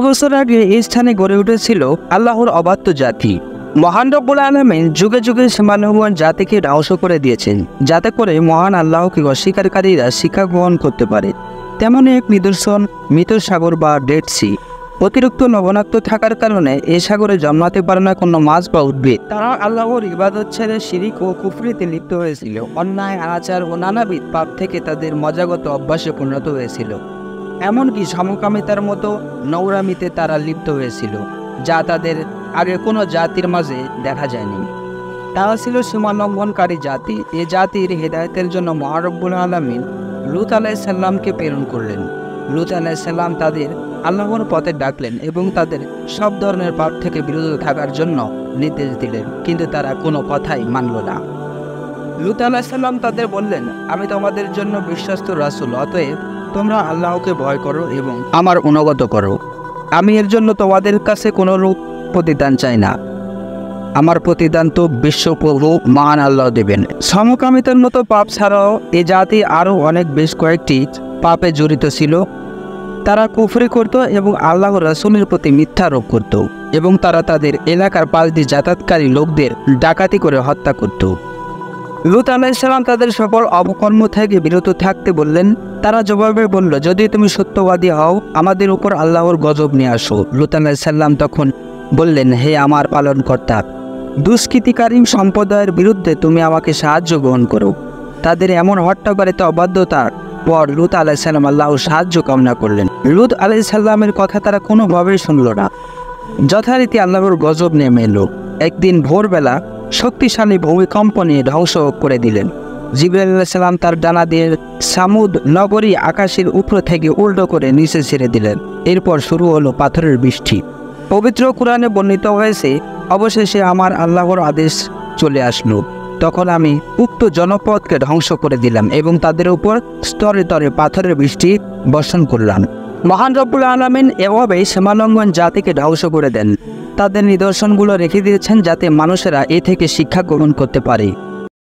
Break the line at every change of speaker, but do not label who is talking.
বছর আগে এই স্থানে গড়ে উঠেছিল আল্লাহর অবাধ্য জাতি। মহান রব্বুল আলামিন যুগে যুগে সীমালঙ্ঘন জাতিকে ধ্বংস করে দিয়েছেন, যাতে করে মহান আল্লাহকে অস্বীকারীরা শিক্ষা গ্রহণ করতে পারে। তেমনই এক নিদর্শন মৃত সাগর বা ডেড সি। অতিরিক্ত লবণাক্ত থাকার কারণে এই সাগরে জন্মাতে পারে না কোনো মাছ বা উদ্ভিদ। তারা আল্লাহর ইবাদত ছেড়ে শিরিক ও কুফরিতে লিপ্ত হয়েছিল। অন্যায়, আচার ও নানাবিধ পাপ থেকে তাদের মজাগত অভ্যাসে পরিণত হয়েছিল। এমনকি সমকামিতার মতো নৌরামিতে তারা লিপ্ত হয়েছিল, যা তাদের আগে কোনো জাতির মাঝে দেখা যায়নি। তারা ছিল সীমালঙ্ঘনকারী জাতি। এ জাতির হেদায়েতের জন্য মহান রব্বুল আলামিন লূত আলাইহিস সালামকে প্রেরণ করলেন। লূত আলাইহিস সালাম তাদের আল্লাহর পথে ডাকলেন এবং তাদের সব ধরনের পাপ থেকে বিরত থাকার জন্য নির্দেশ দিলেন, কিন্তু তারা কোনো কথাই মানল না। লূত আলাইহিস সালাম তাদের বললেন, আমি তোমাদের জন্য বিশ্বস্ত রাসূল, অতএব তোমরা আল্লাহকে ভয় করো এবং আমার অনুগত করো। আমি এর জন্য তোমাদের কাছে কোনো রূপ প্রতিদান চাই না। আমার প্রতিদান তো বিশ্বপ্রভু মহান আল্লাহ দেবেন। সমকামিতার মতো পাপ ছাড়াও এ জাতি আরও অনেক বেশ কয়েকটি পাপে জড়িত ছিল। তারা কুফরি করত এবং আল্লাহ রাসূলের প্রতি মিথ্যা আরোপ করত, এবং তারা তাদের এলাকার পাশ দিয়ে যাতায়াতকারী লোকদের ডাকাতি করে হত্যা করত। লূত আলাইহিস সালাম তাদের সকল অপকর্ম থেকে বিরত থাকতে বললেন। তারা জবাবে বলল, যদি তুমি সত্যবাদী হও, আমাদের উপর আল্লাহর গজব নিয়ে আসো। লূত আলাইহিস সালাম তখন বললেন, হে আমার পালনকর্তা, দুষ্কৃতিকারী সম্প্রদায়ের বিরুদ্ধে তুমি আমাকে সাহায্য গ্রহণ করো। তাদের এমন হট্টাকারিতা অবাধ্যতার পর লূত আলাইহিস সালাম আল্লাহর সাহায্য কামনা করলেন। লূত আলাইহিস সালামের কথা তারা কোনোভাবেই শুনল না। যথারীতি আল্লাহর গজব নেমে এলো। একদিন ভোরবেলা শক্তিশালী ভূমিকম্প নিয়ে ধ্বংস করে দিলেন। জিবরাইল আলাইহিস সালাম তার ডানা দিয়ে সামুদ নগরী আকাশের উপর থেকে উল্টো করে নিচে ছেড়ে দিলেন। এরপর শুরু হলো পাথরের বৃষ্টি। পবিত্র কোরআনে বর্ণিত হয়েছে, অবশেষে আমার আল্লাহর আদেশ চলে আসলো। তখন আমি উক্ত জনপদকে ধ্বংস করে দিলাম এবং তাদের উপর স্তরে স্তরে পাথরের বৃষ্টি বর্ষণ করলাম। মহান রব্বুল আলামিন এভাবেই সীমালঙ্ঘন জাতিকে ধ্বংস করে দেন। তাদের নিদর্শনগুলো রেখে দিয়েছেন যাতে মানুষেরা এ থেকে শিক্ষা গ্রহণ করতে পারে।